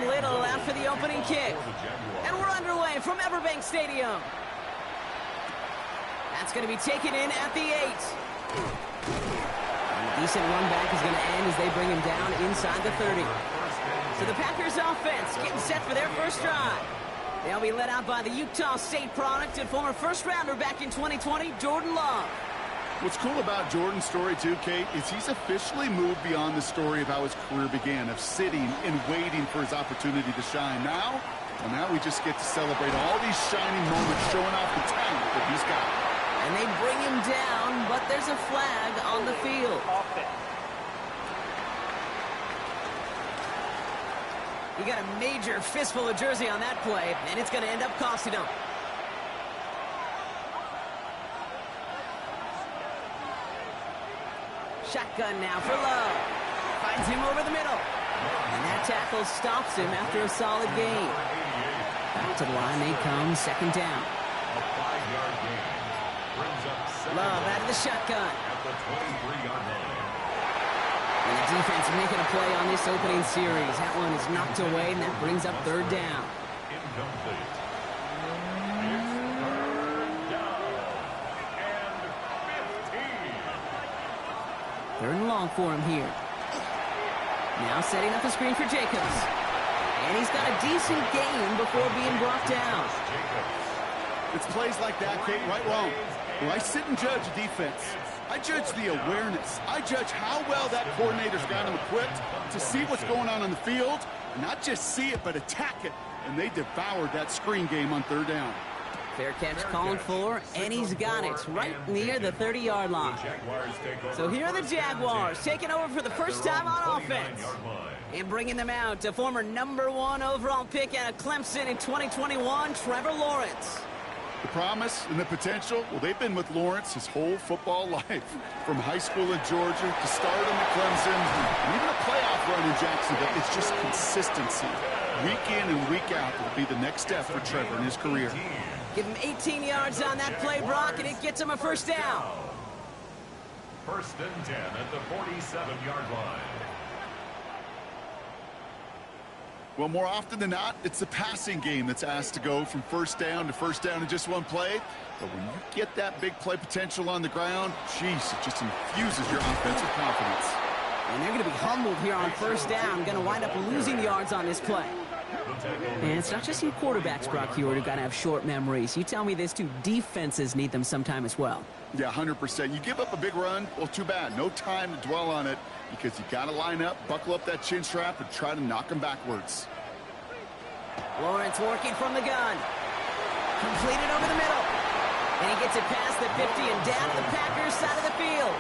Little out for the opening kick. And we're underway from Everbank Stadium. That's going to be taken in at the 8. And a decent run back is going to end as they bring him down inside the 30. So the Packers offense getting set for their first drive. They'll be led out by the Utah State product and former first-rounder back in 2020, Jordan Love. What's cool about Jordan's story, too, Kate, is he's officially moved beyond the story of how his career began, of sitting and waiting for his opportunity to shine. Now we just get to celebrate all these shining moments, showing off the talent that he's got. And they bring him down, but there's a flag on the field. He got a major fistful of jersey on that play, and it's going to end up costing him. Shotgun now for Love. Finds him over the middle. And that tackle stops him after a solid gain. Back to the line they come, second down. Love out of the shotgun. And the defense making a play on this opening series. That one is knocked away, and that brings up third down. Incomplete. Third and long for him here. Now setting up the screen for Jacobs. And he's got a decent gain before being brought down. It's plays like that, Kate, right wrong. When I sit and judge a defense, I judge the awareness. I judge how well that coordinator's got him equipped to see what's going on the field, and not just see it, but attack it. And they devoured that screen game on third down. Fair catch called for, and he's got it right near the 30-yard line. So here are the Jaguars taking over for the first time on offense. And bringing them out to former #1 overall pick out of Clemson in 2021, Trevor Lawrence. The promise and the potential, well, they've been with Lawrence his whole football life. From high school in Georgia to stardom at Clemson, and even a playoff run in Jacksonville. It's just consistency. Week in and week out will be the next step for Trevor in his career. Give him 18 yards on that play, Brock, and it gets him a first down. First and 10 at the 47-yard line. Well, more often than not, it's the passing game that's asked to go from first down in just one play. But when you get that big play potential on the ground, geez, it just infuses your offensive confidence. And they're going to be humbled here on first down. Going to wind up losing yards on this play. And it's not just you quarterbacks, Brock Hewitt, who got to have short memories. You tell me this too, defenses need them sometime as well. Yeah, 100%. You give up a big run, well, too bad. No time to dwell on it because you got to line up, buckle up that chin strap, and try to knock them backwards. Lawrence working from the gun. Completed over the middle. And he gets it past the 50 and down to the Packers side of the field.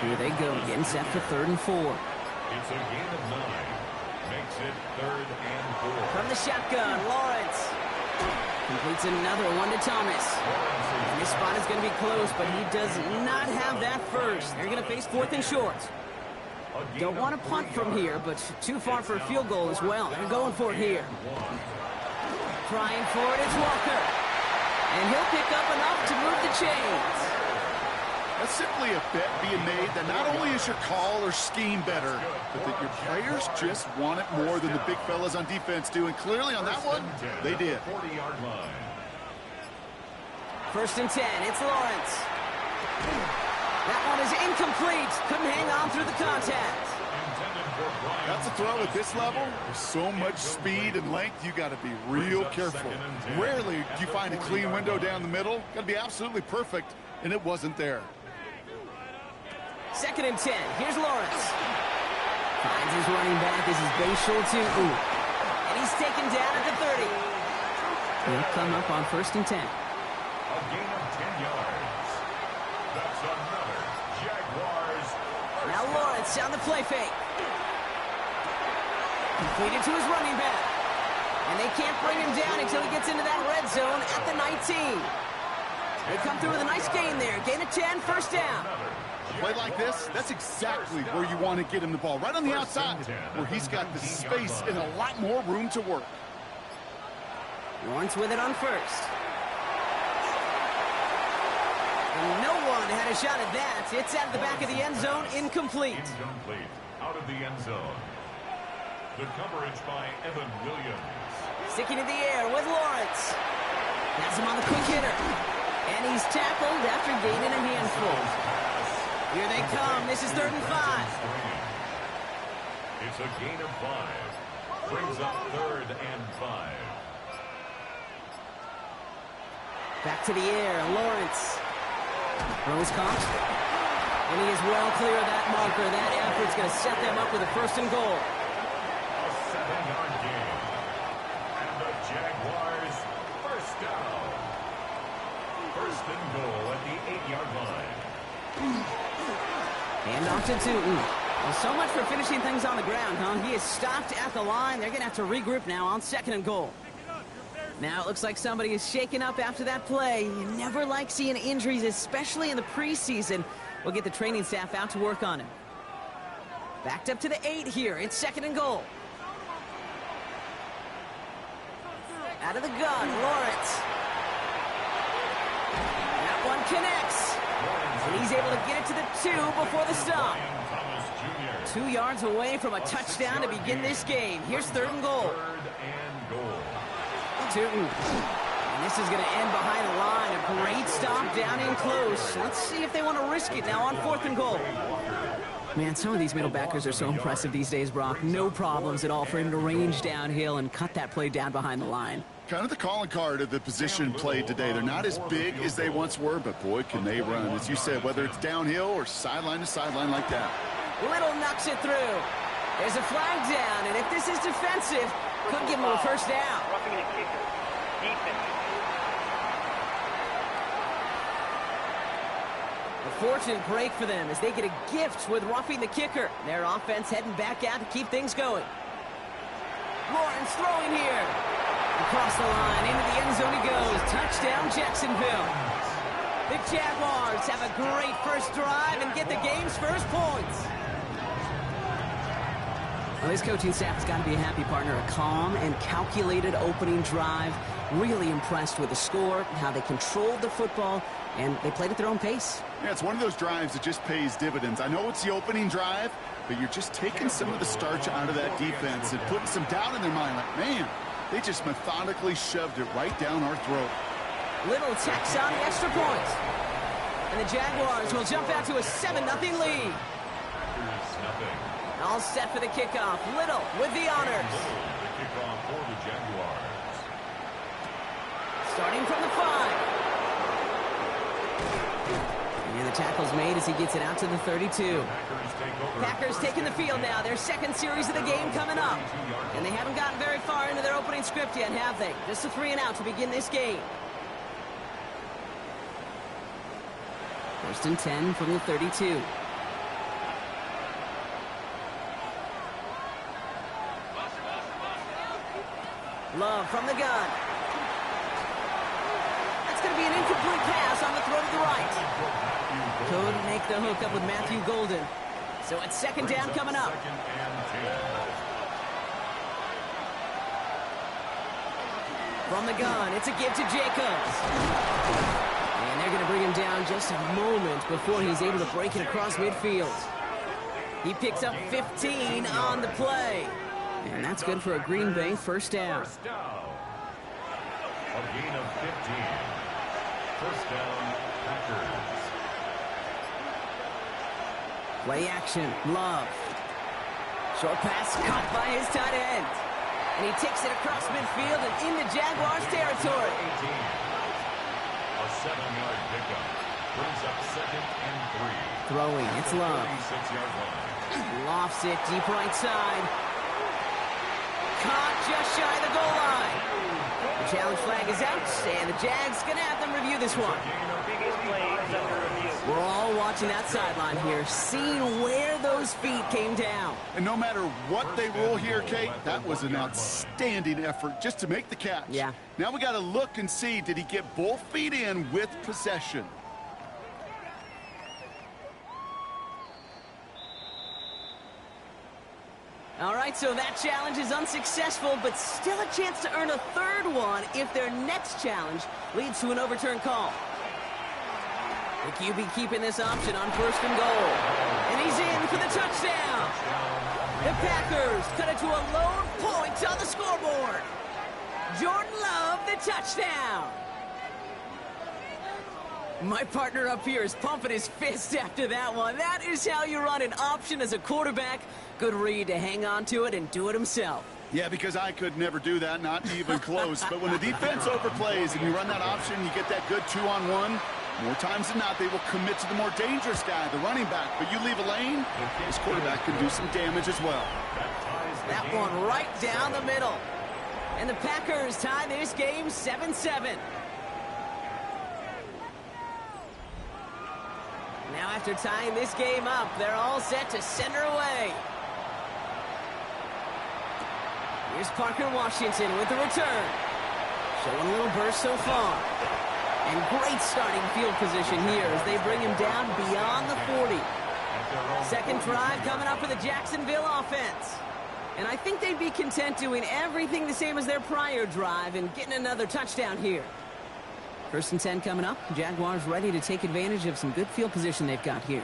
Here they go, getting set for 3rd and 4. It's a gain of 9. Makes it 3rd and 4. From the shotgun, Lawrence completes another one to Thomas. And this spot is going to be close, but he does not have that first. They're going to face 4th and short. Don't want to punt from here, but too far for a field goal as well. They're going for it here. Trying for it, it's Walker. And he'll pick up enough to move the chains. That's simply a bet being made that not only is your call or scheme better, but that your players just want it more than the big fellas on defense do. And clearly on that one, they did. 40-yard line. 1st and 10, it's Lawrence. That one is incomplete. Couldn't hang on through the contact. That's a throw at this level. With so much speed and length, you got to be real careful. Rarely do you find a clean window down the middle. Got to be absolutely perfect, and it wasn't there. 2nd and 10. Here's Lawrence. Finds his running back as his base shoulder to and he's taken down at the 30. He'll come up on 1st and 10. A gain of 10 yards. That's another Jaguars. Now Lawrence on the play fake. Completed to his running back. And they can't bring him down until he gets into that red zone at the 19. They come through with a nice gain there. Gain of 10, first down. A play like this, that's exactly where you want to get him the ball. Right on the outside, where he's got the space and a lot more room to work. Lawrence with it on 1st. And no one had a shot at that. It's at the back of the end zone, incomplete. Incomplete. Out of the end zone. The coverage by Evan Williams. Sticking in the air with Lawrence. Has him on the quick hitter. And he's tackled after gaining a handful. Here they come. This is 3rd and 5. It's a gain of 5. Brings up 3rd and 5. Back to the air. Lawrence. Throws caught. And he is well clear of that marker. That effort's going to set them up with a 1st and goal. A 7-yard gain. And the Jaguars first down. 1st and goal at the 8-yard line. And off to Tootin. Well, so much for finishing things on the ground, huh? He is stopped at the line. They're going to have to regroup now on 2nd and goal. Now it looks like somebody is shaken up after that play. You never like seeing injuries, especially in the preseason. We'll get the training staff out to work on him. Backed up to the 8 here. It's 2nd and goal. Out of the gun, Lawrence. That one connects. And he's able to get it to the 2 before the stop. 2 yards away from a touchdown to begin this game. Here's 3rd and goal. 3rd and goal. Tootin. And this is going to end behind the line. A great stop down in close. Let's see if they want to risk it now on 4th and goal. Man, some of these middle backers are so impressive these days, Brock. No problems at all for him to range downhill and cut that play down behind the line. Kind of the calling card of the position played today. They're not as big as they once were, but boy, can they run. As you said, whether it's downhill or sideline to sideline like that. Little knocks it through. There's a flag down, and if this is defensive, could give him a 1st down. Roughing the kicker. Defense. A fortunate break for them as they get a gift with roughing the kicker. Their offense heading back out to keep things going. Lawrence throwing here. Across the line, into the end zone he goes. Touchdown, Jacksonville. The Jaguars have a great first drive and get the game's first points. Well, this coaching staff has got to be a happy partner. A calm and calculated opening drive. Really impressed with the score, how they controlled the football, and they played at their own pace. Yeah, it's one of those drives that just pays dividends. I know it's the opening drive, but you're just taking some of the starch out of that defense and putting some doubt in their mind. Like, man, they just methodically shoved it right down our throat. Little tacks on the extra point. And the Jaguars will jump out to a 7-0 lead. All set for the kickoff. Little with the honors. The kickoff for the Jaguars. Starting from the 5. And the tackle's made as he gets it out to the 32. Packers taking the field now. Their 2nd series of the game coming up. And they haven't gotten very far into their opening script yet, have they? Just a 3 and out to begin this game. 1st and 10 from the 32. Love from the gun. That's going to be an incomplete pass on the throw to the right. Could make the hook up with Matthew Golden. So it's 2nd down coming up. From the gun, it's a give to Jacobs. And they're going to bring him down just a moment before he's able to break it across midfield. He picks up 15 on the play. And that's good for a Green Bay 1st down. A gain of 15. 1st down, Packers. Play action, Love. Short pass caught by his tight end. And he takes it across midfield and into Jaguars territory. 18. A 7-yard pickup. Brings up 2nd and 3. Throwing, it's Love. 36-yard line. Lofts it deep right side. Caught just shy of the goal line. The challenge flag is out, and the Jags going to have them review this one. Biggest play is under review. We're all watching that sideline here, seeing where those feet came down. And no matter what they rule here, Kate, that was an outstanding effort just to make the catch. Yeah. Now we got to look and see, did he get both feet in with possession? All right, so that challenge is unsuccessful, but still a chance to earn a 3rd one if their next challenge leads to an overturned call. The QB keeping this option on 1st and goal. And he's in for the touchdown. The Packers cut it to a lone point on the scoreboard. Jordan Love, the touchdown. My partner up here is pumping his fist after that one. That is how you run an option as a quarterback. Good read to hang on to it and do it himself. Yeah, because I could never do that, not even close. But when the defense overplays and you run that option, you get that good 2-on-1. More times than not, they will commit to the more dangerous guy, the running back. But you leave a lane, this quarterback can do some damage as well. That one right down the middle. And the Packers tie this game 7-7. Now after tying this game up, they're all set to send her away. Here's Parker Washington with the return. Showing a little burst so far. And great starting field position here as they bring him down beyond the 40. Second drive coming up for the Jacksonville offense. And I think they'd be content doing everything the same as their prior drive and getting another touchdown here. First and 10 coming up. Jaguars ready to take advantage of some good field position they've got here.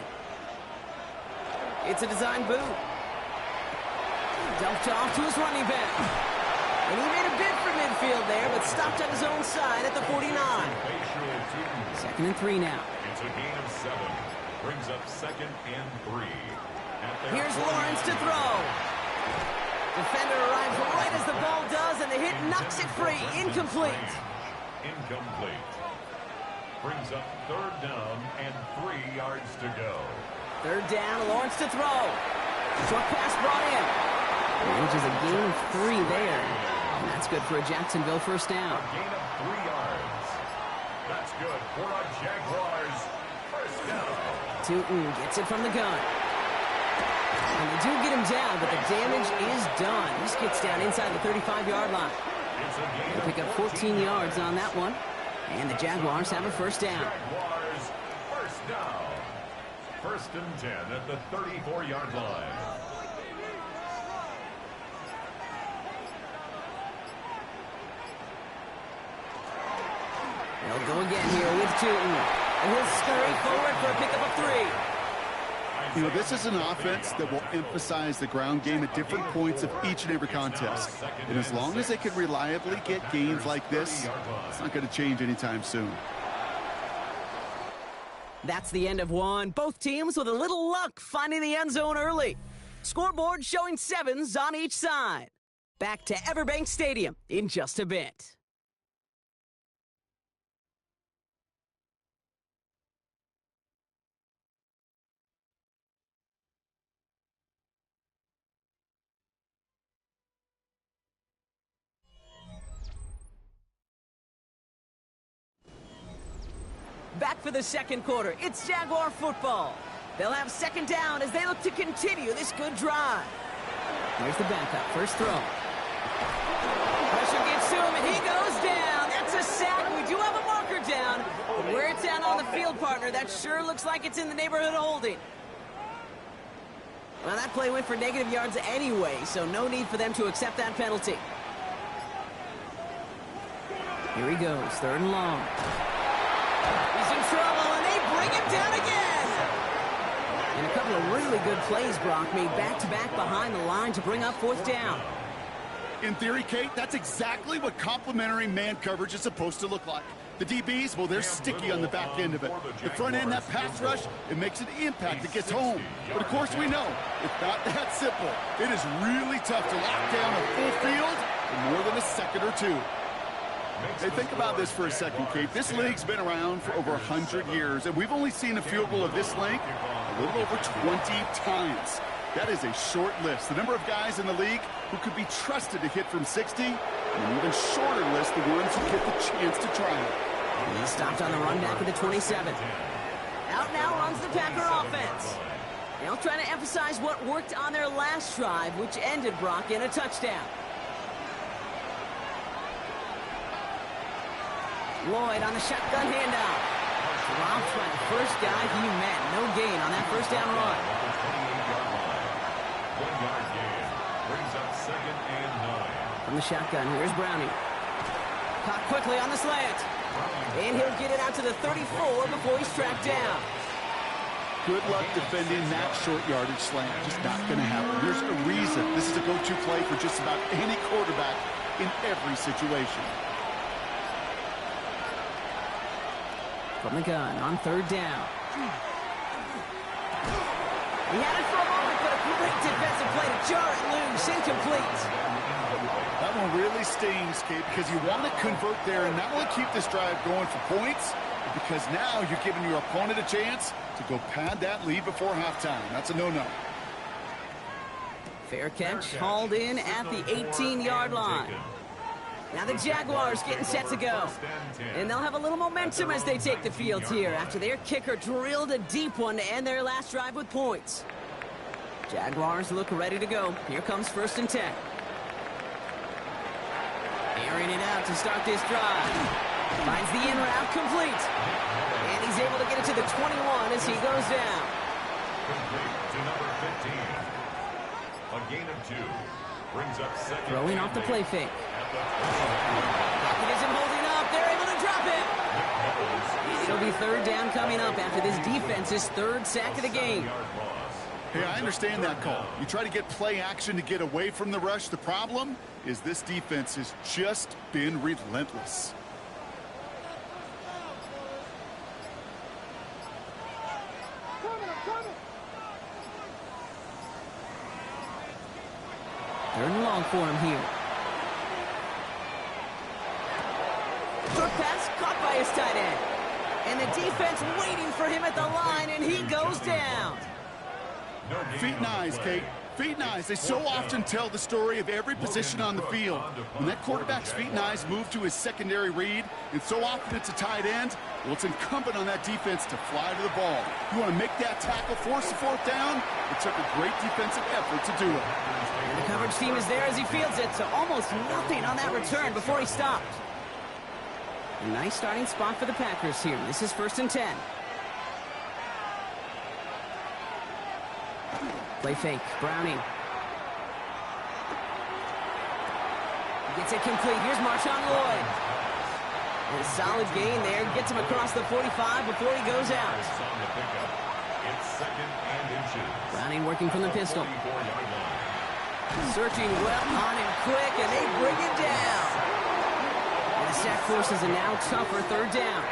It's a design boot. Dumped off to his running back. And he made a bid for midfield there, but stopped on his own side at the 49. Second and 3 now. It's a gain of 7. Brings up second and 3. Here's Lawrence to throw. Defender arrives right as the ball does, and the hit knocks it free. Incomplete. Incomplete. Brings up third down and 3 yards to go. Third down, Lawrence to throw. Short pass brought in. Manages a gain of 3 there. And that's good for a Jacksonville first down. A gain of 3 yards. That's good for a Jaguars first down. Tootin gets it from the gun. And they do get him down, but the damage is done. He just gets down inside the 35-yard line. They pick up 14 yards on that one. And the Jaguars have a first down. Jaguars first down. First and 10 at the 34-yard line. They'll go again here with Tootin. And he'll scurry forward for a pickup of 3. You know, this is an offense that will emphasize the ground game at different points of each and every contest. And as long as they can reliably get gains like this, it's not going to change anytime soon. That's the end of one. Both teams with a little luck finding the end zone early. Scoreboard showing 7s on each side. Back to Everbank Stadium in just a bit. Back for the second quarter. It's Jaguar football. They'll have second down as they look to continue this good drive. Here's the backup. First throw. Pressure gets to him, and he goes down. That's a sack. We do have a marker down. But where it's at on the field, partner, that sure looks like it's in the neighborhood of holding. Well, that play went for negative yards anyway, so no need for them to accept that penalty. Here he goes. Third and long. He's in trouble, and they bring him down again. And a couple of really good plays, Brock, made back-to-back behind the line to bring up fourth down. In theory, Kate, that's exactly what complementary man coverage is supposed to look like. The DBs, well, they're sticky on the back end of it. The front end, that pass rush, it makes an impact. It gets home. But, of course, we know it's not that simple. It is really tough to lock down a full field in more than a second or two. Hey, think about this for a second, Kate. This league's been around for over 100 years, and we've only seen a field goal of this length a little over 20 times. That is a short list. The number of guys in the league who could be trusted to hit from 60, and an even shorter list the ones who get the chance to try it. He stopped on the run back at the 27. Out now runs the Packer offense. They'll try to emphasize what worked on their last drive, which ended, Brock, in a touchdown. Lloyd on the shotgun handout. Dropped by the first guy he met. No gain on that first down run. 1-yard gain. Brings up second and 9. From the shotgun, here's Browning. Caught quickly on the slant. And he'll get it out to the 34 before he's tracked down. Good luck defending that short yardage slant. Just not going to happen. There's a reason. This is a go-to play for just about any quarterback in every situation. From the gun on third down. He had it for a moment, but a great defensive play to jar it loose. Incomplete. That one really stings, Kate, because you want to convert there and not only keep this drive going for points, but because now you're giving your opponent a chance to go pad that lead before halftime. That's a no-no. Fair catch, hauled in at the 18-yard line. Now the Jaguars getting set to go. And they'll have a little momentum as they take the field here after their kicker drilled a deep one to end their last drive with points. Jaguars look ready to go. Here comes 1st and 10. Airing it out to start this drive. Finds the in route complete. And he's able to get it to the 21 as he goes down. Complete to number 15. A gain of 2. Brings up second. Throwing off the play fake. Pocket isn't holding up. They're able to drop it. It'll be third down coming up after this defense's 3rd sack of the game. Hey, I understand that call. You try to get play action to get away from the rush. The problem is this defense has just been relentless. Third and long for him here. Short pass caught by his tight end. And the defense waiting for him at the line, and he goes down. Feet and eyes, Kate. Feet and eyes. They so often tell the story of every position on the field. When that quarterback's feet and eyes move to his secondary read, and so often it's a tight end, well, it's incumbent on that defense to fly to the ball. You want to make that tackle, force the 4th down? It took a great defensive effort to do it. The coverage team is there as he fields it, so almost nothing on that return before he stopped. A nice starting spot for the Packers here. This is 1st and 10. Play fake. Browning. Gets it complete. Here's Marshawn Lloyd. And a solid gain there. Gets him across the 45 before he goes out. It's 2nd and inches. Browning working from the pistol. Searching well on him quick, and they bring him down. And the sack forces a now tougher 3rd down.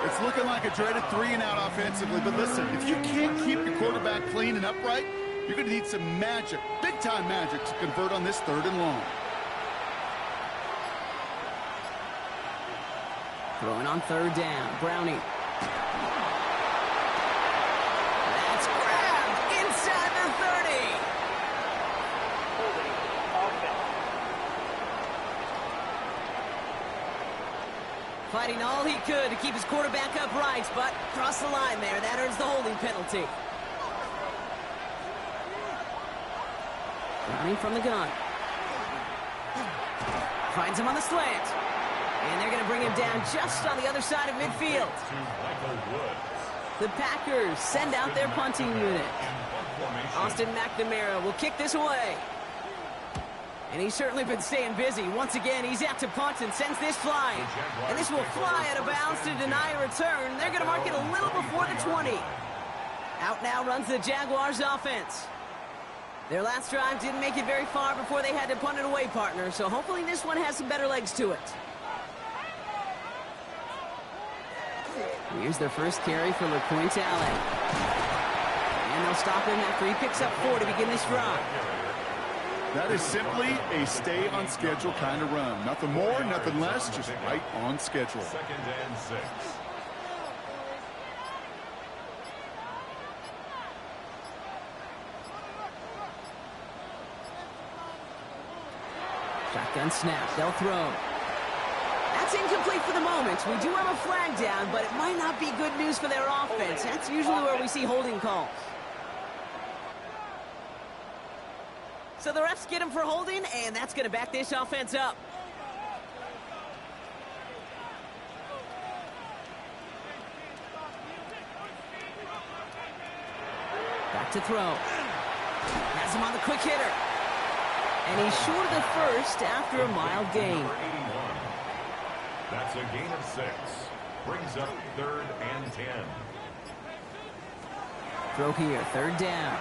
It's looking like a dreaded 3-and-out offensively, but listen, if you can't keep your quarterback clean and upright, you're going to need some magic, big-time magic, to convert on this 3rd and long. Throwing on 3rd down. Browning. That's grabbed inside the 30. Holding offense. Fighting all he could to keep his quarterback upright, but crossed the line there. That earns the holding penalty. Browning from the gun. Finds him on the slant. And they're going to bring him down just on the other side of midfield. The Packers send out their punting unit. Austin McNamara will kick this away. And he's certainly been staying busy. Once again, he's out to punt and sends this flying. And this will fly out of bounds to deny a return. They're going to mark it a little before the 20. Out now runs the Jaguars offense. Their last drive didn't make it very far before they had to punt it away, partner. So hopefully this one has some better legs to it. Here's their first carry for LeQuint Allen. And they'll stop him after he picks up 4 to begin this drive. That is simply a stay-on-schedule kind of run. Nothing more, nothing less, just right on schedule. 2nd and 6. Shotgun snap. They'll throw. That's incomplete for the moment. We do have a flag down, but it might not be good news for their offense. That's usually where we see holding calls. So the refs get him for holding, and that's going to back this offense up. Back to throw. Has him on the quick hitter. And he's short of the first after a mild gain. That's a gain of 6. Brings up 3rd and 10. throw here, third down.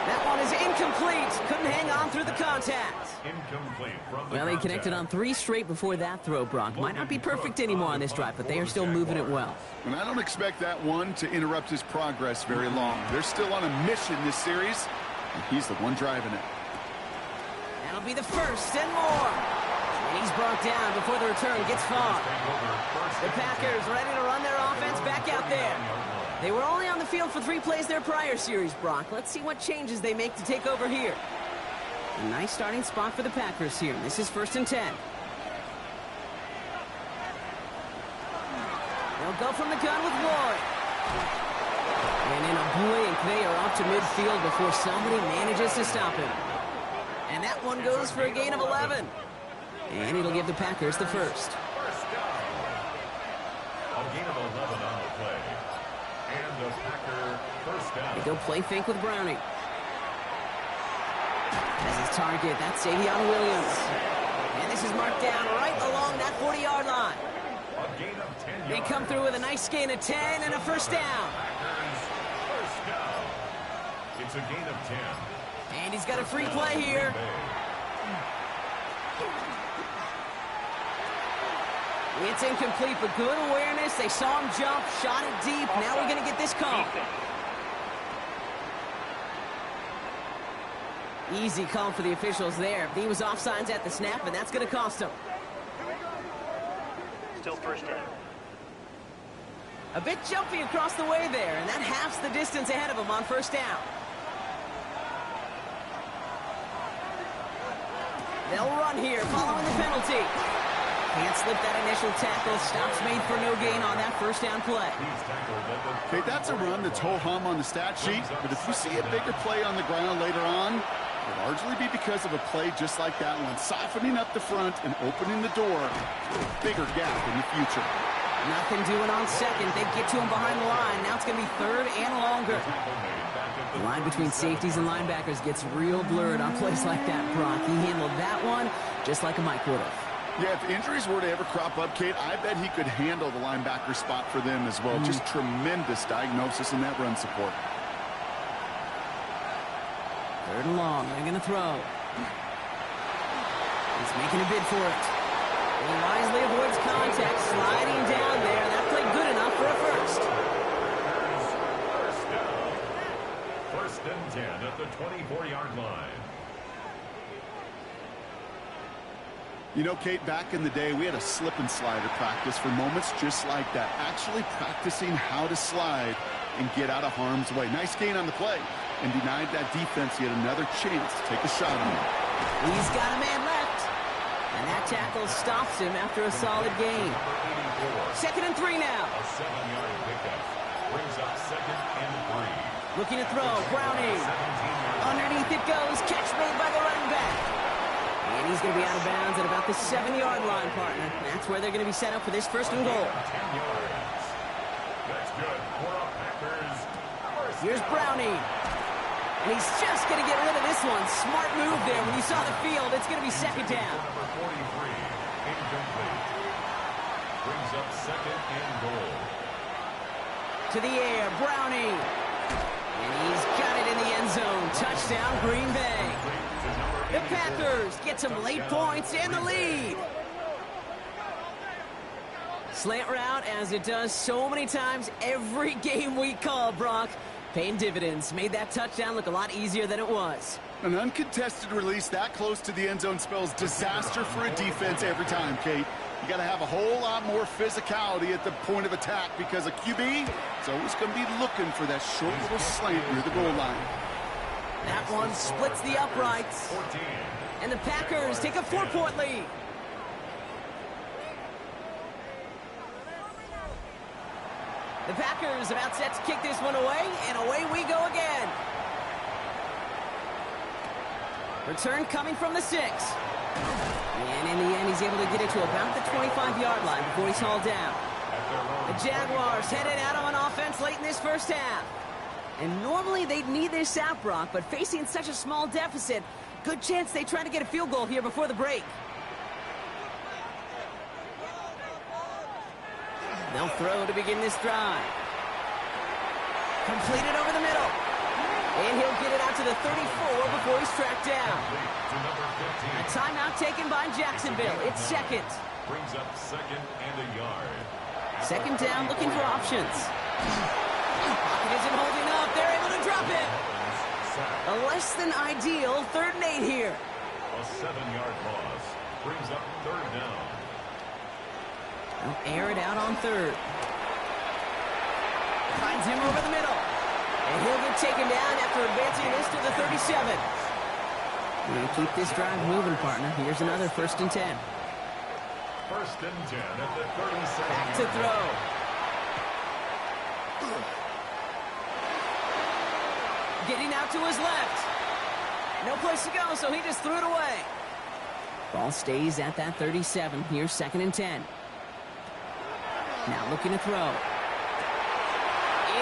That one is incomplete. Couldn't hang on through the contact. Incomplete from the Well, they connected on 3 straight before that throw, Brock. Might not be perfect anymore on this drive, but they are still moving it well. And I don't expect that one to interrupt his progress very long. They're still on a mission this series, and he's the one driving it. That'll be the first and more. And he's brought down before the return gets far. The Packers ready to run their offense back out there. They were only on the field for 3 plays their prior series, Brock. Let's see what changes they make to take over here. A nice starting spot for the Packers here. This is 1st and 10. They'll go from the gun with Lloyd. And in a blink, they are off to midfield before somebody manages to stop him. And that one goes for a gain of 11. And it'll give the Packers the first. First down. A gain of 11 on the play. And the Packer first down. They go play fake with Browning. As his target, that's Savion Williams. And this is marked down right along that 40-yard line. A gain of 10 yards. They come through with a nice gain of 10 and a first down. Packers first down. It's a gain of 10. And he's got a free play here. It's incomplete, but good awareness. They saw him jump, shot it deep. Now we're going to get this call. Easy call for the officials there. He was offsides at the snap, and that's going to cost him. Still first down. A bit jumpy across the way there, and that halves the distance ahead of him on first down. They'll run here following the penalty. Can't slip that initial tackle. Stops made for no gain on that first down play. Okay, that's a run that's ho-hum on the stat sheet, but if you see a bigger play on the ground later on, it'll largely be because of a play just like that one, softening up the front and opening the door to a bigger gap in the future. Nothing doing on second. They get to him behind the line. Now it's going to be third and longer. The line between safeties and linebackers gets real blurred on plays like that, Brock. He handled that one just like a Mike would have. Yeah, if injuries were to ever crop up, Kate, I bet he could handle the linebacker spot for them as well. Just tremendous diagnosis in that run support. Third and long. They're going to throw. He's making a bid for it. He wisely avoids contact, sliding down there. That played good enough for a first. First down. First and 10 at the 24-yard line. You know, Kate, back in the day, we had a slip and slider practice for moments just like that. Actually practicing how to slide and get out of harm's way. Nice gain on the play and denied that defense yet another chance to take a shot on him. He's got a man left. And that tackle stops him after a solid gain. 2nd and 3 now. A 7-yard pickup brings up 2nd and 3. Looking to throw. Browning. Underneath it goes. Catch made by the running back. And he's going to be out of bounds at about the 7-yard line, partner. That's where they're going to be set up for this 1st and goal. 10 yards. That's good for a Packers. Here's Browning. And he's just going to get rid of this one. Smart move there. When you saw the field, it's going to be 2nd down. Number 43, incomplete. Brings up 2nd and goal. To the air, Browning. And he's got it in the end zone. Touchdown, Green Bay. The Packers get some late points and the lead. Slant route, as it does so many times every game we call, Brock. Paying dividends. Made that touchdown look a lot easier than it was. An uncontested release that close to the end zone spells disaster for a defense every time, Kate. You got to have a whole lot more physicality at the point of attack because a QB is always going to be looking for that short little slant near the goal line. That one splits the uprights. 14. And the Packers take a 4-point lead. The Packers about set to kick this one away, and away we go again. Return coming from the 6. And in the end, he's able to get it to about the 25-yard line before he's hauled down. The Jaguars headed out on offense late in this first half. And normally they'd need this out, Brock, but facing such a small deficit, good chance they try to get a field goal here before the break. They'll throw to begin this drive. Completed over the middle. And he'll get it out to the 34 before he's tracked down. A timeout taken by Jacksonville. It's second. Brings up second and a yard. Second down, looking for options. Pocket isn't holding up. They're able to drop it. A less than ideal 3rd and 8 here. A 7-yard loss. Brings up 3rd down. They'll air it out on 3rd. Finds him over the middle. And he'll get taken down after advancing this to the 37. We'll keep this drive moving, partner. Here's another 1st and 10. 1st and 10 at the 37. Back to throw. Getting out to his left. No place to go, so he just threw it away. Ball stays at that 37. Here's 2nd and 10. Now looking to throw.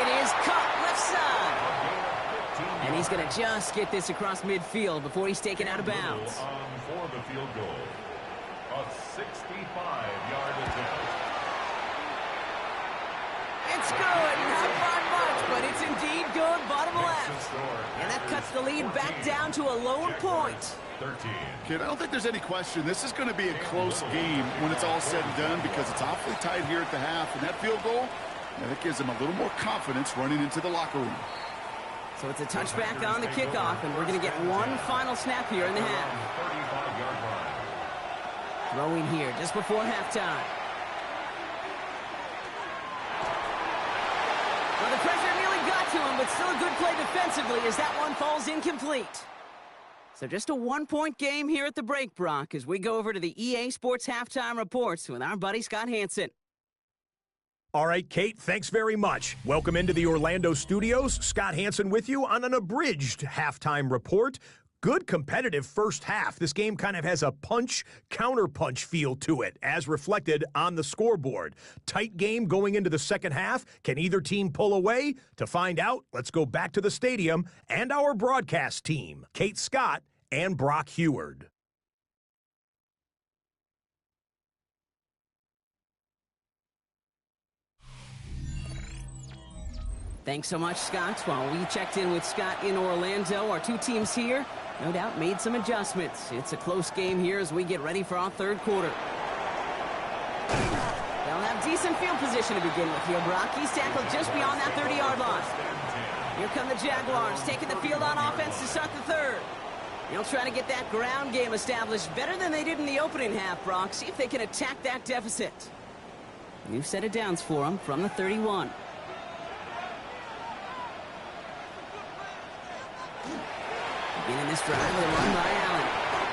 It is caught left side. And he's going to just get this across midfield before he's taken out of bounds. For the field goal. A 65-yard attempt. It's good. Not by much, but it's indeed good. Bottom left. And that cuts the lead back down to a lone point. 13. Kid, I don't think there's any question. This is going to be a close game when it's all said and done because it's awfully tight here at the half. And that field goal, that gives them a little more confidence running into the locker room. So it's a touchback on the kickoff, and we're going to get one final snap here in the half. 35-yard line. Throwing here just before halftime. Well, the pressure nearly got to him, but still a good play defensively as that one falls incomplete. So just a 1-point game here at the break, Brock, as we go over to the EA Sports Halftime Reports with our buddy Scott Hansen. All right, Kate, thanks very much. Welcome into the Orlando studios. Scott Hansen with you on an abridged halftime report. Good competitive first half. This game kind of has a punch-counterpunch feel to it, as reflected on the scoreboard. Tight game going into the second half. Can either team pull away? To find out, let's go back to the stadium and our broadcast team, Kate Scott and Brock Heward. Thanks so much, Scott. While we checked in with Scott in Orlando, our two teams here, no doubt, made some adjustments. It's a close game here as we get ready for our 3rd quarter. They'll have decent field position to begin with here, Brock. He's tackled just beyond that 30-yard line. Here come the Jaguars, taking the field on offense to start the 3rd. They'll try to get that ground game established better than they did in the opening half, Brock. See if they can attack that deficit. New set of downs for them from the 31. Beginning this drive with a run by Allen.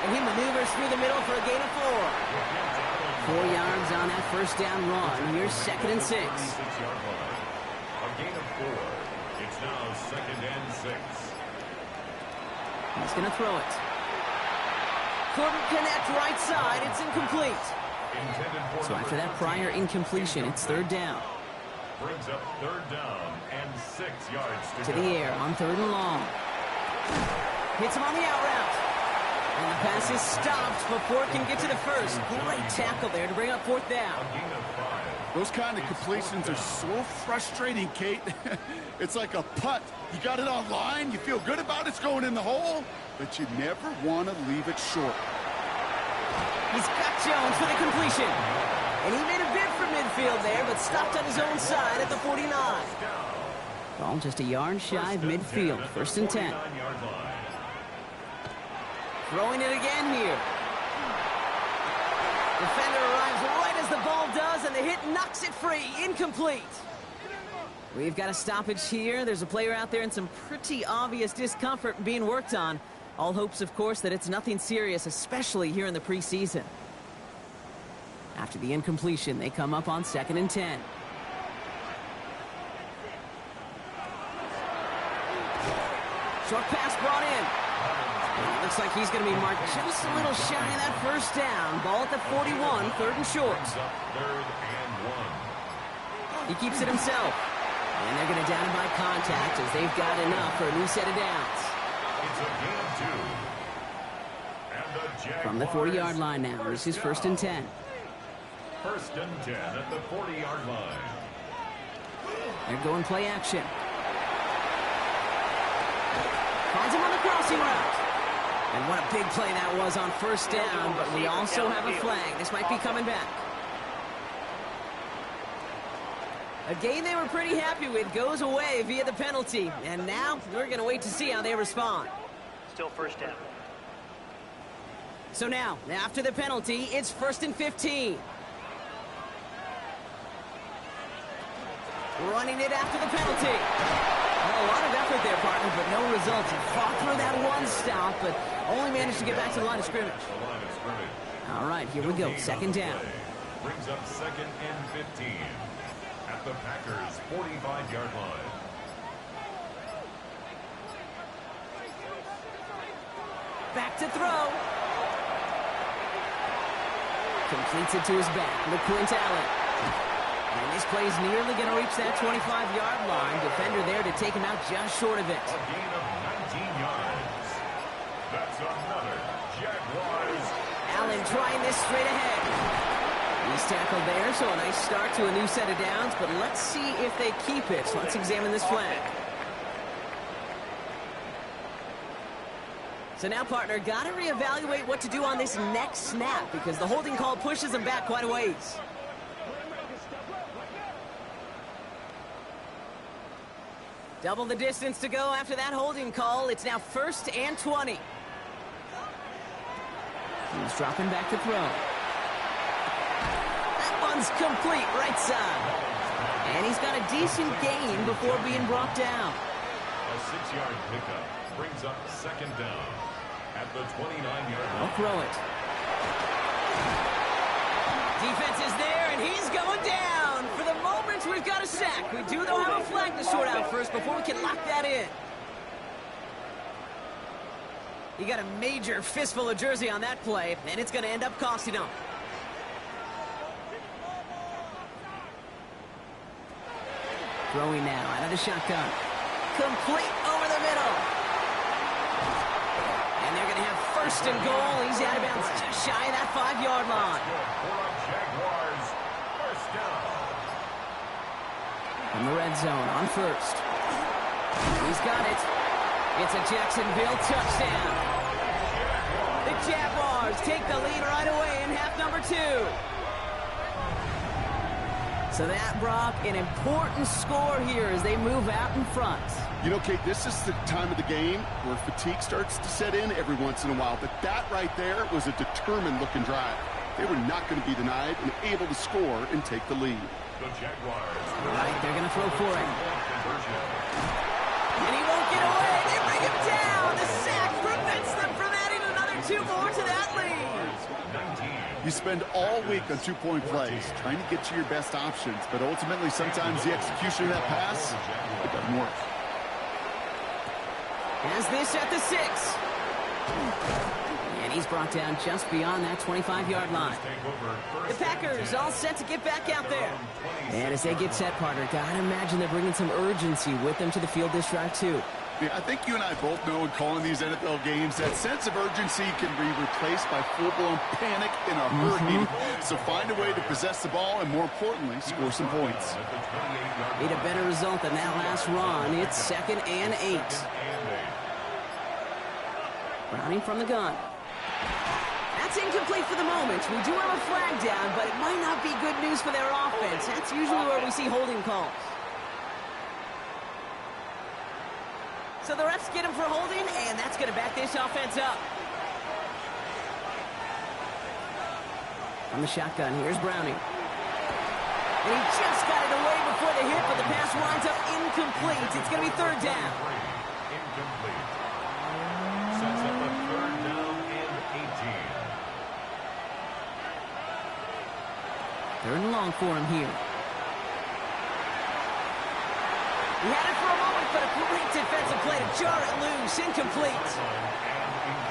And he maneuvers through the middle for a gain of 4. 4 yards on that first down run. Here's 2nd and 6. A gain of 4. It's now 2nd and 6. He's going to throw it. Couldn't connect right side. It's incomplete. So after that prior incompletion, it's 3rd down. Brings up 3rd down and 6 yards to the air on 3rd and long. Hits him on the out route. And the pass is stopped before it can get to the 1st. Great tackle there to bring up 4th down. Those kind of completions are so frustrating, Kate. It's like a putt. You got it on line, you feel good about it's going in the hole, but you never want to leave it short. He's got Jones for the completion. And he made a bid for midfield there, but stopped on his own side at the 49. Ball just a yard shy of midfield. 1st and 10. Throwing it again here. Defender arrives right as the ball does, and the hit knocks it free. Incomplete. We've got a stoppage here. There's a player out there in some pretty obvious discomfort being worked on. All hopes, of course, that it's nothing serious, especially here in the preseason. After the incompletion, they come up on 2nd and 10. Short pass brought in. It looks like he's going to be marked just a little shy of that first down. Ball at the 41, 3rd and short. 3rd and 1. He keeps it himself. And they're going to down him by contact as they've got enough for a new set of downs. It's a gain of 2. And the Jaguars from the 40-yard line now. This is 1st and 10. 1st and 10 at the 40-yard line. They're going play action. finds him on the crossing route. And what a big play that was on first down, but we also have a flag. This might be coming back. A game they were pretty happy with goes away via the penalty. And now we're going to wait to see how they respond. Still first down. So now, after the penalty, it's 1st and 15. Running it after the penalty. Well, a lot of effort there, partner, but no results. He fought through that one stop, but only managed to get back to the line of scrimmage. All right, here we go. Second down. Brings up 2nd and 15 at the Packers' 45-yard line. Back to throw. Completes it to his back. LeQuint Allen. And this play's nearly going to reach that 25-yard line. Defender there to take him out just short of it. A gain of 19 yards. That's another Jaguars. Allen trying this straight ahead. He's tackled there, so a nice start to a new set of downs, but let's see if they keep it. So let's examine this flag. So now, partner, got to reevaluate what to do on this next snap because the holding call pushes them back quite a ways. Double the distance to go after that holding call. It's now 1st and 20. He's dropping back to throw. That one's complete, right side. And he's got a decent gain before being brought down. A 6-yard pickup brings up 2nd down at the 29-yard line. I'll throw it. Defense is there, and he's going down. For the moment, we've got a sack. We do, though, have a flag to sort out first before we can lock that in. He got a major fistful of jersey on that play, and it's going to end up costing him. Throwing now out of the shotgun. Complete over the middle. And they're going to have 1st and goal. He's out of bounds just shy of that 5-yard line. Jaguars, 1st down. In the red zone on 1st. He's got it. It's a Jacksonville touchdown. The Jaguars take the lead right away in half number 2. So that, Brock, an important score here as they move out in front. You know, Kate, this is the time of the game where fatigue starts to set in every once in a while. But that right there was a determined-looking drive. They were not going to be denied and able to score and take the lead. The Jaguars. All right, they're going to throw for him. And he won't get away. They bring him down. The sack prevents them from adding another 2 more to that lead. You spend all week on 2-point plays trying to get to your best options, but ultimately sometimes the execution of that pass, it doesn't work. Has this at the 6. And he's brought down just beyond that 25-yard line. The Packers all set to get back out there. And as they get set, partner, gotta imagine they're bringing some urgency with them to the field this drive, too. Yeah, I think you and I both know in calling these NFL games that sense of urgency can be replaced by full-blown panic in a hurry. So find a way to possess the ball and, more importantly, score some points. Need a better result than that last run. It's 2nd and 8. Browning from the gun. That's incomplete for the moment. We do have a flag down, but it might not be good news for their offense. That's usually where we see holding calls. So the refs get him for holding, and that's going to back this offense up. From the shotgun, here's Browning. And he just got it away before the hit, but the pass winds up incomplete. It's going to be 3rd down. Incomplete. Sets up a 3rd down and 18. 3rd and long for him here. He had it for a moment, but a great defensive play to jar it loose. Incomplete.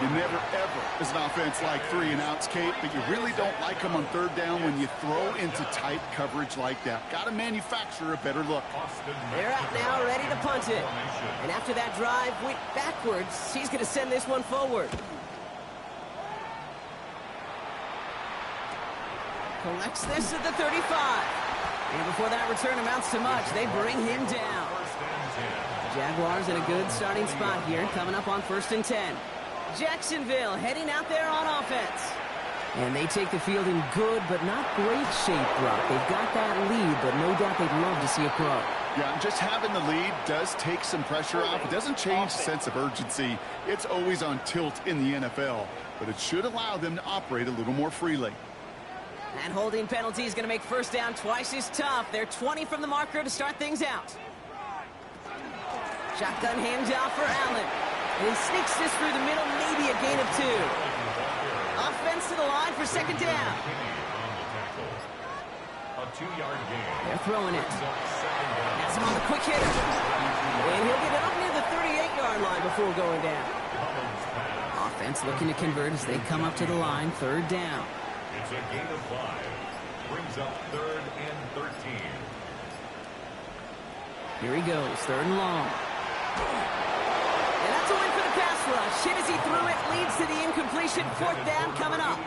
You never, ever, as an offense, like 3-and-outs, Kate, but you really don't like them on 3rd down when you throw into tight coverage like that. Got to manufacture a better look. They're out now, ready to punt it. And after that drive went backwards, he's going to send this one forward. Collects this at the 35. And before that return amounts to much, they bring him down. Jaguars in a good starting spot here, coming up on 1st and 10. Jacksonville heading out there on offense. And they take the field in good but not great shape, Brock. They've got that lead, but no doubt they'd love to see it grow. Yeah, just having the lead does take some pressure off. It doesn't change the sense of urgency. It's always on tilt in the NFL, but it should allow them to operate a little more freely. And holding penalty is going to make 1st down twice as tough. They're 20 from the marker to start things out. Shotgun handoff for Allen. And he sneaks this through the middle, maybe a gain of 2. Offense to the line for 2nd down. A 2-yard gain. They're throwing it. That's him on the quick hitter. And he'll get it up near the 38-yard line before going down. Offense looking to convert as they come up to the line, 3rd down. It's a gain of 5. Brings up 3rd and 13. Here he goes, 3rd and long. And that's a win for the pass rush. Hit as he threw it, leads to the incompletion. 4th down coming up.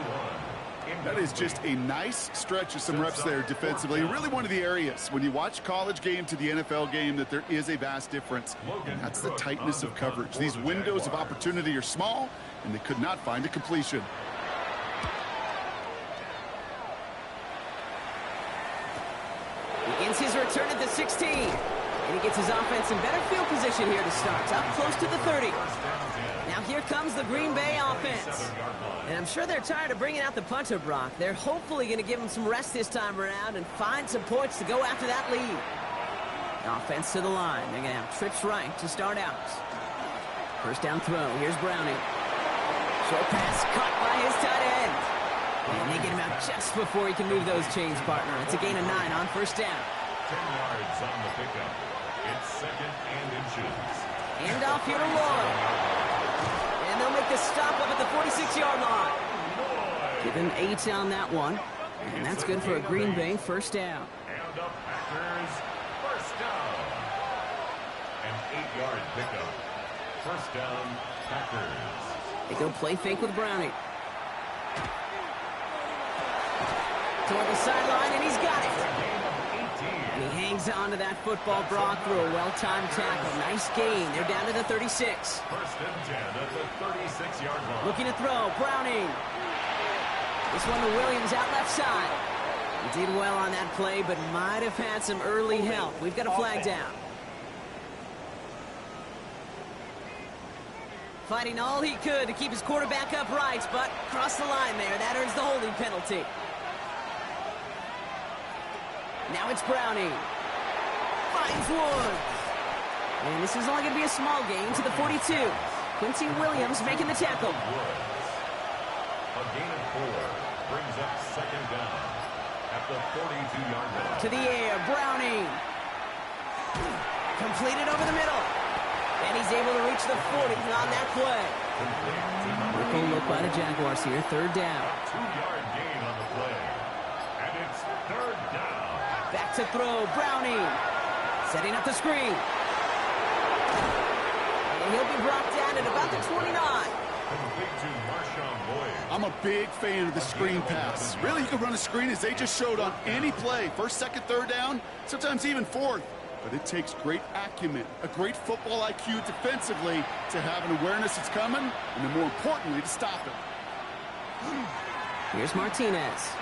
That is just a nice stretch of some reps there defensively. Really one of the areas, when you watch college game to the NFL game, that there is a vast difference. And that's the tightness of coverage. These windows of opportunity are small, and they could not find a completion. Begins his return at the 16. And he gets his offense in better field position here to start. Up close to the 30. Now here comes the Green Bay offense. And I'm sure they're tired of bringing out the punter, Brock. They're hopefully going to give him some rest this time around and find some points to go after that lead. Offense to the line. They're going to have trips right to start out. 1st down throw. Here's Browning. Short pass caught by his tight end. And they get him out just before he can move those chains, partner. It's a gain of 9 on 1st down. 10 yards on the pickup. It's 2nd and inches. Hand off here to Lloyd. And they'll make the stop up at the 46-yard line. Give him 8 on that one. And that's good for a Green Bay 1st down. And the Packers 1st down. An 8-yard pickup. 1st down, Packers. They go play fake with Browning. Toward the sideline, and he's got it. And he hangs on to that football, Brock, through a well-timed tackle. Nice gain. They're down to the 36. 1st and 10 at the 36-yard line. Looking to throw. Browning. This one to Williams out left side. He did well on that play, but might have had some early help. We've got a flag down. Fighting all he could to keep his quarterback upright, but crossed the line there. That earns the holding penalty. Now it's Browning. Finds Woods. And this is only going to be a small gain to the 42. Quincy Williams making the tackle. A gain of 4 brings up 2nd down at the 42-yard line. To the air, Browning. Completed over the middle. And he's able to reach the 40 on that play. Nickel look by the Jaguars here, 3rd down. 2-yard gain on the play. And it's 3rd down. Back to throw, Browning. Setting up the screen. And he'll be brought down at about the 29. I'm a big fan of the screen pass. Really, you can run a screen as they just showed on any play. 1st, 2nd, 3rd down, sometimes even 4th. But it takes great acumen, a great football IQ defensively to have an awareness it's coming, and then more importantly, to stop it. Here's Martinez.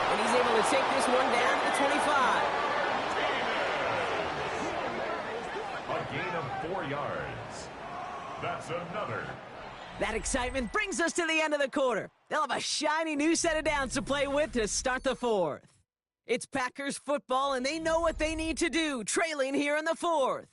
And he's able to take this one down to the 25. A gain of 4 yards. That's another. That excitement brings us to the end of the quarter. They'll have a shiny new set of downs to play with to start the 4th. It's Packers football, and they know what they need to do, trailing here in the 4th.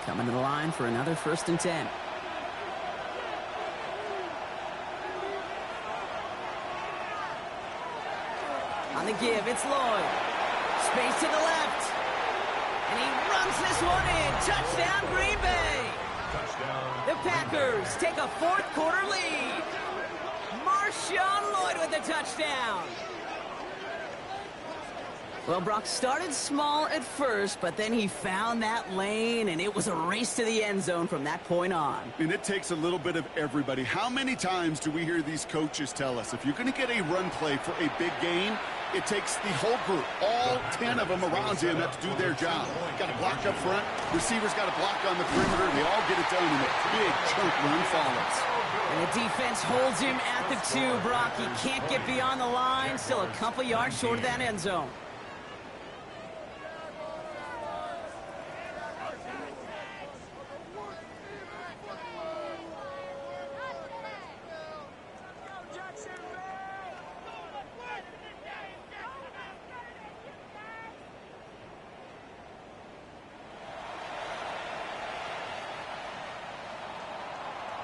Coming to the line for another 1st and 10. On the give, it's Lloyd. Space to the left. And he runs this one in. Touchdown, Green Bay. Touchdown. The Packers take a 4th quarter lead. Marshawn Lloyd with the touchdown. Well, Brock started small at first, but then he found that lane, and it was a race to the end zone from that point on. And it takes a little bit of everybody. How many times do we hear these coaches tell us, if you're going to get a run play for a big game, it takes the whole group, all 10 of them around him have to do their job. Got to block up front, receivers got to block on the perimeter, they all get it done, and a big chunk run follows. And the defense holds him at the 2, Brock. He can't get beyond the line, still a couple yards short of that end zone.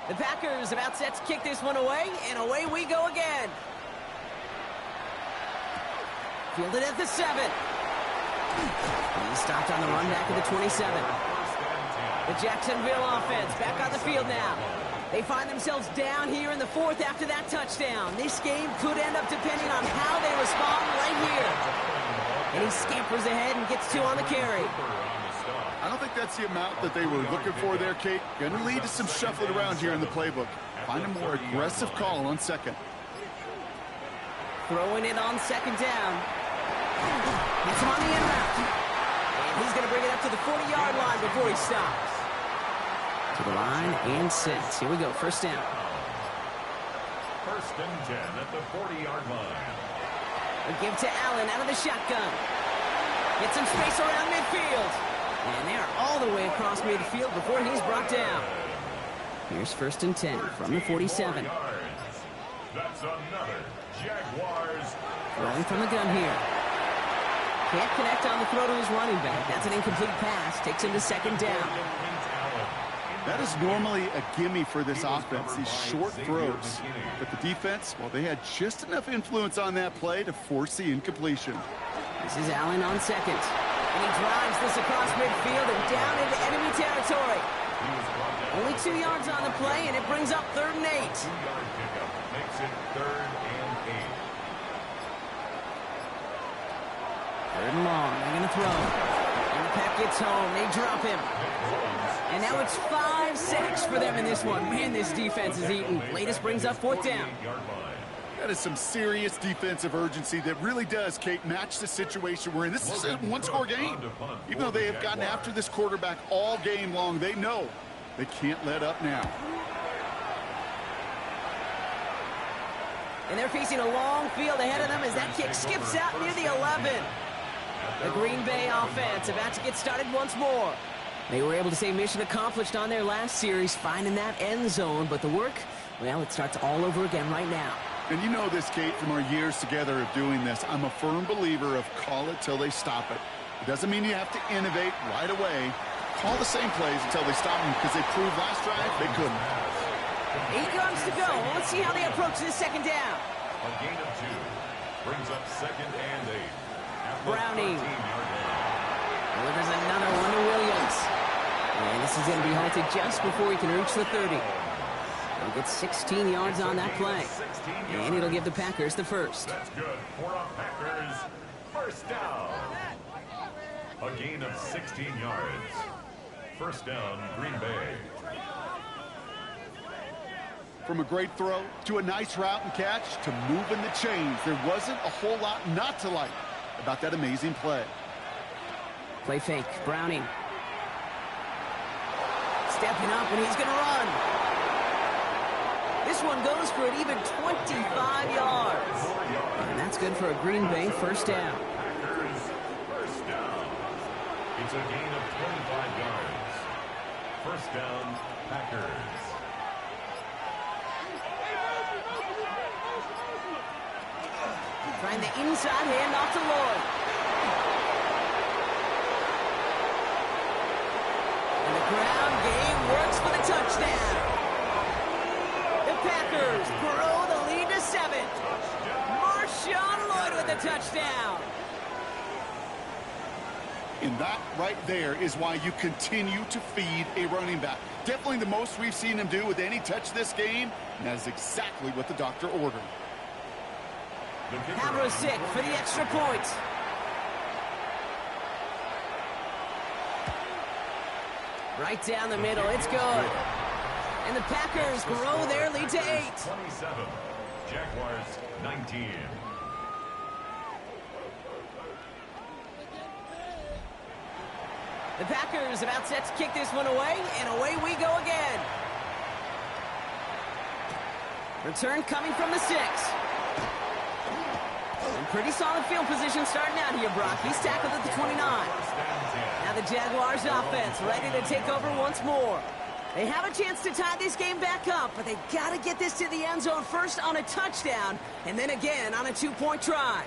The Packers about set to kick this one away, and away we go again. Fielded at the 7. He's stopped on the run back at the 27. The Jacksonville offense back on the field now. They find themselves down here in the 4th after that touchdown. This game could end up depending on how they respond right here. And he scampers ahead and gets 2 on the carry. I don't think that's the amount that they were looking for there, Kate. Going to lead to some shuffling around here in the playbook. Find a more aggressive call on 2nd. Throwing it on 2nd down. Gets him on the end route. And he's going to bring it up to the 40-yard line before he stops. To the line and sets. Here we go, 1st down. 1st and 10 at the 40-yard line. A give to Allen out of the shotgun. Gets some space around midfield. And they're all the way across midfield before he's brought down. Here's 1st and 10 from the 47. That's another Jaguars. Throwing from the gun here. Can't connect on the throw to his running back. That's an incomplete pass. Takes him to 2nd down. That is normally a gimme for this offense, these short throws. But the defense, well, they had just enough influence on that play to force the incompletion. This is Allen on 2nd. And he drives this across midfield and down into enemy territory. Only 2 yards on the play, and it brings up 3rd and 8. 2-yard pickup makes it 3rd and 8. 3rd and long. They're going to throw. And the pack gets home. They drop him. And now it's 5 sacks for them in this one. Man, this defense is eating. Latest brings up 4th down. That is some serious defensive urgency that really does, Kate, match the situation we're in. This is a one-score game. Even though they have gotten after this quarterback all game long, they know they can't let up now. And they're facing a long field ahead of them as that kick skips out near the 11. The Green Bay offense about to get started once more. They were able to say mission accomplished on their last series, finding that end zone. But the work, well, it starts all over again right now. And you know this, Kate, from our years together of doing this. I'm a firm believer of call it till they stop it. It doesn't mean you have to innovate right away. Call the same plays until they stop them, because they proved last drive they couldn't. 8 yards to go. Let's see how they approach this 2nd down. A gain of 2 brings up 2nd and 8. Browning delivers another one to Williams. And this is going to be halted just before he can reach the 30. He'll get 16 yards on that play. And it'll give the Packers the 1st. That's good for the Packers. 1st down. A gain of 16 yards. 1st down, Green Bay. From a great throw to a nice route and catch to moving the chains, there wasn't a whole lot not to like about that amazing play. Play fake. Browning. Stepping up, and he's going to run. This one goes for an even 25 yards. And that's good for a Green Bay 1st down. Packers 1st down. It's a gain of 25 yards. 1st down, Packers. Trying the inside handoff to Lloyd. And the ground game works for the touchdown. The Packers grow the lead to 7. Marshawn Lloyd with the touchdown. And that right there is why you continue to feed a running back. Definitely the most we've seen him do with any touch this game, and that is exactly what the doctor ordered. Haversick for the extra point. Right down the middle. It's good. And the Packers grow their lead to 8. 27. Jaguars 19. The Packers about set to kick this one away, and away we go again. Return coming from the 6. And pretty solid field position starting out here, Brock. He's tackled at the 29. Now the Jaguars offense ready to take over once more. They have a chance to tie this game back up, but they've got to get this to the end zone first on a touchdown, and then again on a 2-point try.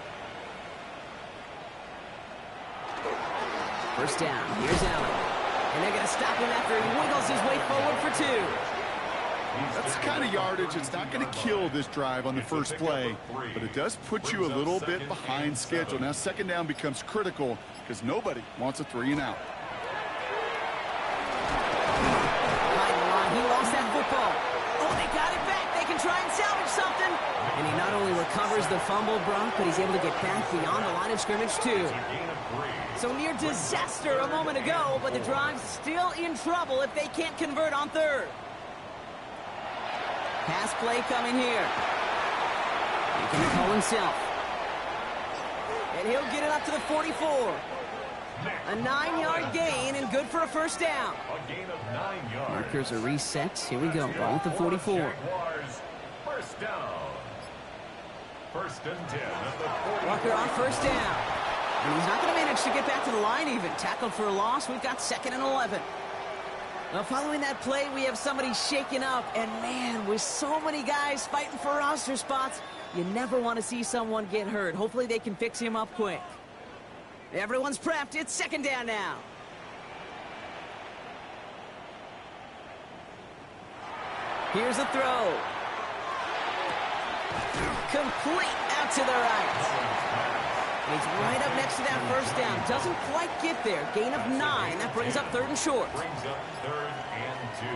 First down. Here's Allen. And they're going to stop him after he wiggles his way forward for 2. That's the kind of yardage it's not going to kill this drive on the first play, but it does put you a little bit behind schedule. Now second down becomes critical because nobody wants a 3-and-out. He lost that football. Oh, they got it back. They can try and salvage something. And he not only recovers the fumble, Brock, but he's able to get back beyond the line of scrimmage, too. So near disaster a moment ago, but the drive's still in trouble if they can't convert on third. Pass play coming here. He can call himself. And he'll get it up to the 44. A 9-yard gain and good for a first down. A gain of 9 yards. Markers are reset. Here we go. Ball at the 44. Jaguars, first down. First and 10 at the 40. Walker on first down. And he's not going to manage to get back to the line even. Tackled for a loss. We've got 2nd and 11. Now, following that play, we have somebody shaken up. And, man, with so many guys fighting for roster spots, you never want to see someone get hurt. Hopefully they can fix him up quick. Everyone's prepped. It's 2nd down now. Here's a throw. Complete out to the right. He's right up next to that first down. Doesn't quite get there. Gain of 9. That brings up 3rd and short. Brings up 3rd and 2.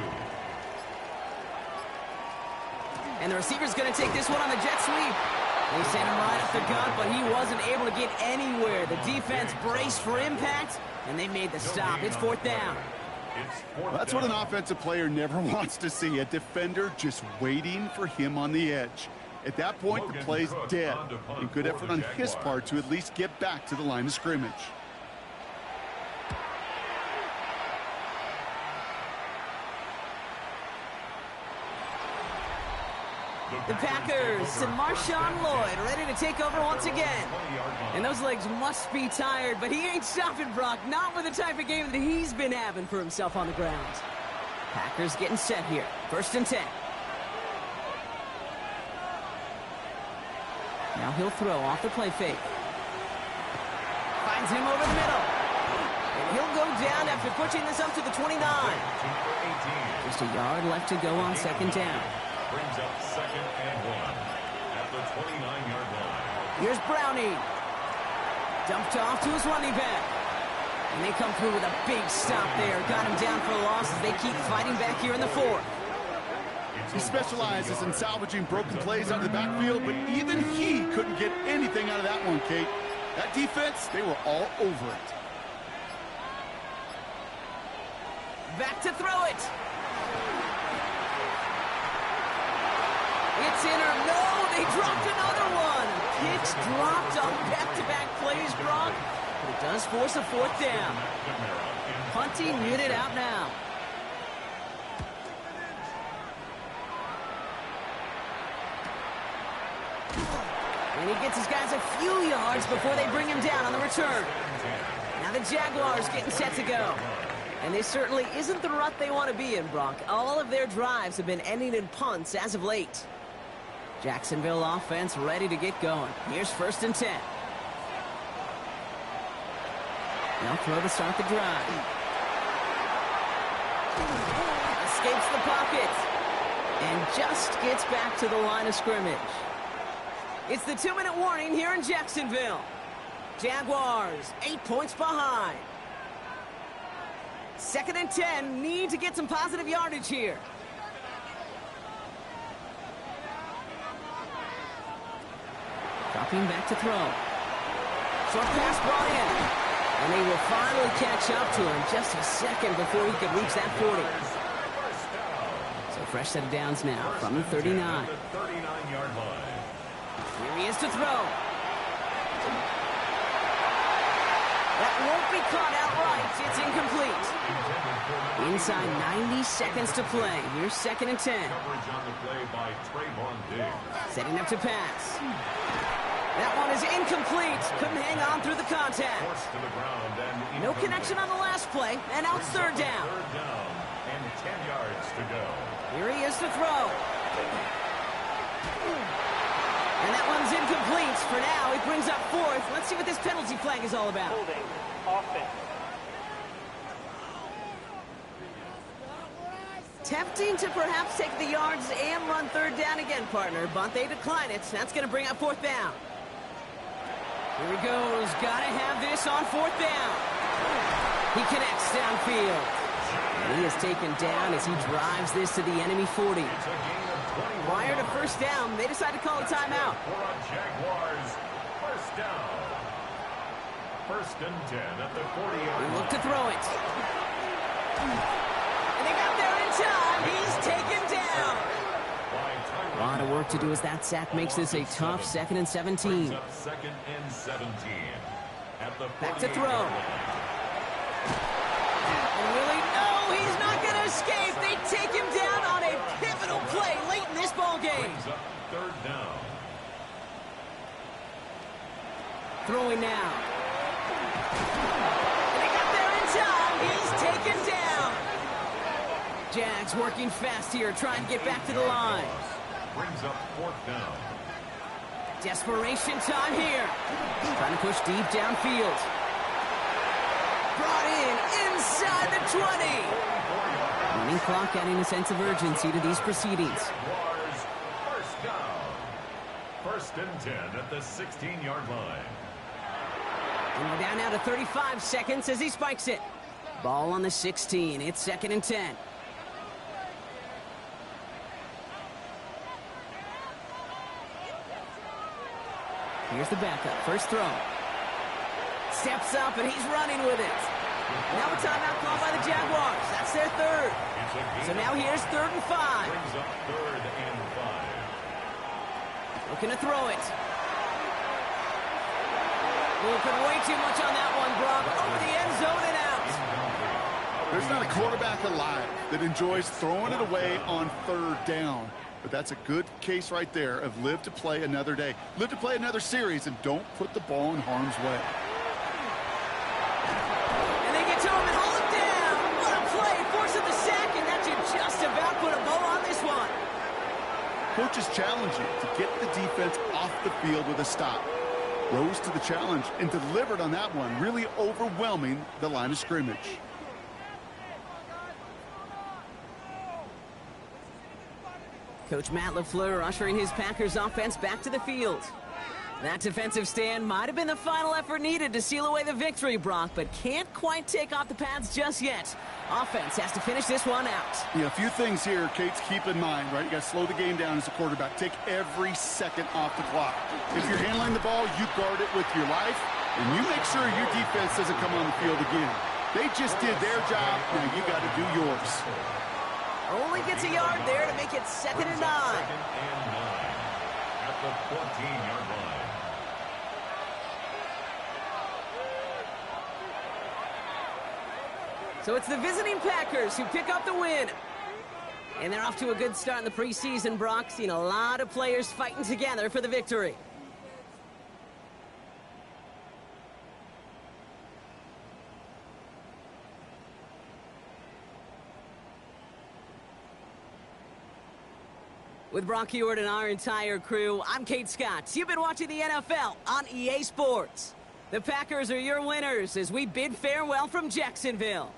And the receiver's going to take this one on the jet sweep. They sent him right up the gut, but he wasn't able to get anywhere. The defense braced for impact, and they made the stop. It's 4th down. Well, that's what an offensive player never wants to see, a defender just waiting for him on the edge. At that point, the play's dead. And good effort on his part to at least get back to the line of scrimmage. The Packers and Marshawn Lloyd ready to take over once again. And those legs must be tired, but he ain't stopping, Brock. Not with the type of game that he's been having for himself on the ground. Packers getting set here. 1st and 10. Now he'll throw off the play fake. Finds him over the middle. And he'll go down after pushing this up to the 29. Just a yard left to go on 2nd down. Brings up 2nd and 1 at the 29-yard line. Here's Browning. Dumped off to his running back. And they come through with a big stop there. Got him down for a loss as they keep fighting back here in the 4th. He specializes in salvaging broken plays out of the backfield, but even he couldn't get anything out of that one, Kate. That defense, they were all over it. Back to throw it. It's in or no, they dropped another one. Pitch dropped on back-to-back plays, Brock. But it does force a 4th down. Punting unit out now. And he gets his guys a few yards before they bring him down on the return. Now the Jaguars getting set to go. And this certainly isn't the rut they want to be in, Brock. All of their drives have been ending in punts as of late. Jacksonville offense ready to get going. Here's 1st and 10. Now throw to start the drive. Escapes the pocket. And just gets back to the line of scrimmage. It's the 2-minute warning here in Jacksonville. Jaguars 8 points behind. 2nd and 10. Need to get some positive yardage here. Dropping back to throw. Short pass brought in. And they will finally catch up to him just a second before he could reach that 40. So fresh set of downs now from the 39. The 39-yard line. Here he is to throw. That won't be caught outright. It's incomplete. Inside 90 seconds to play. Here's 2nd and 10. Coverage on the play by Trayvon Diggs. Setting up to pass. That one is incomplete. Couldn't hang on through the contact. Forced to the ground and No connection on the last play, and out 3rd down. 3rd down and 10 yards to go. Here he is to throw. And that one's incomplete. For now, he brings up 4th. Let's see what this penalty flag is all about. Holding. Offense. Tempting to perhaps take the yards and run 3rd down again, partner, but they decline it. That's going to bring up 4th down. Here he goes. Got to have this on 4th down. He connects downfield. And he is taken down as he drives this to the enemy 40. Prior to 1st down, they decide to call a timeout. For a Jaguars 1st down. 1st and 10 at the 40-yard line. Look to throw it. And they got there in time. He's taken down. A lot of work to do as that sack makes this a tough 2nd and 17. 2nd and 17. At the Back to throw. And really, no, he's not going to escape. They take him down on a pivotal play late in this ball game. Brings up 3rd down. Throwing now. And they got there in time. He's taken down. Jags working fast here, trying to get back to the line. Brings up 4th down. Desperation time here. Trying to push deep downfield. Brought in inside the 20. Running clock adding a sense of urgency to these proceedings. Jaguars 1st down. 1st and 10 at the 16-yard line. And we're down now to 35 seconds as he spikes it. Ball on the 16. It's 2nd and 10. Here's the backup. First throw. Steps up, and he's running with it. Now a timeout called by the Jaguars. That's their 3rd. So now here's 3rd and 5. Brings up 3rd and 5. Looking to throw it. Looking way too much on that one, Brock. Over the end zone and out. There's not a quarterback alive that enjoys throwing it away on 3rd down. But that's a good case right there of live to play another day. Live to play another series and don't put the ball in harm's way. And they get to him and hold him down. What a play. Forcing the sack, and that should just about put a bow on this one. Coaches challenge you to get the defense off the field with a stop. Rose to the challenge and delivered on that one, really overwhelming the line of scrimmage. Coach Matt LaFleur ushering his Packers offense back to the field. That defensive stand might have been the final effort needed to seal away the victory, Brock, but can't quite take off the pads just yet. Offense has to finish this one out. Yeah, a few things here, Kate, keep in mind, right? You got to slow the game down as a quarterback. Take every second off the clock. If you're handling the ball, you guard it with your life, and you make sure your defense doesn't come on the field again. They just did their job, now you got to do yours. Only gets a yard there to make it 2nd and 9. 2nd and 9 at the 14-yard line. So it's the visiting Packers who pick up the win. And they're off to a good start in the preseason, Brock. Seen a lot of players fighting together for the victory. With Brock Heward and our entire crew, I'm Kate Scott. You've been watching the NFL on EA Sports. The Packers are your winners as we bid farewell from Jacksonville.